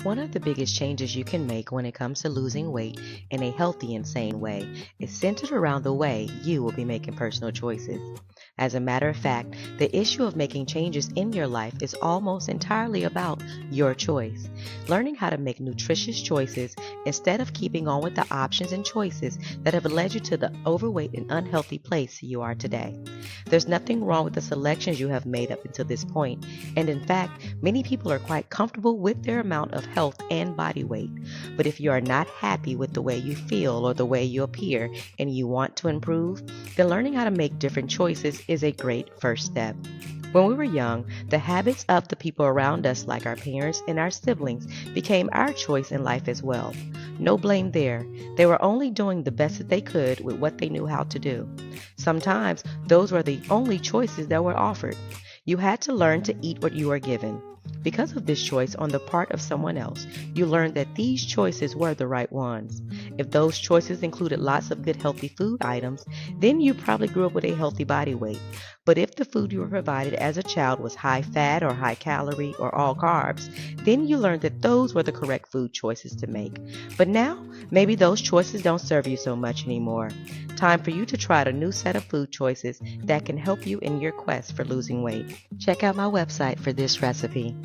One of the biggest changes you can make when it comes to losing weight in a healthy and sane way is centered around the way you will be making personal choices. As a matter of fact, the issue of making changes in your life is almost entirely about your choice. Learning how to make nutritious choices instead of keeping on with the options and choices that have led you to the overweight and unhealthy place you are today. There's nothing wrong with the selections you have made up until this point, and in fact, many people are quite comfortable with their amount of health and body weight. But if you are not happy with the way you feel or the way you appear and you want to improve, then learning how to make different choices is a great first step. When we were young, the habits of the people around us, like our parents and our siblings, became our choice in life as well. No blame there. They were only doing the best that they could with what they knew how to do. Sometimes those were the only choices that were offered. You had to learn to eat what you were given. Because of this choice on the part of someone else, you learned that these choices were the right ones. If those choices included lots of good healthy food items, then you probably grew up with a healthy body weight. But if the food you were provided as a child was high fat or high calorie or all carbs, then you learned that those were the correct food choices to make. But now, maybe those choices don't serve you so much anymore. Time for you to try out a new set of food choices that can help you in your quest for losing weight. Check out my website for this recipe.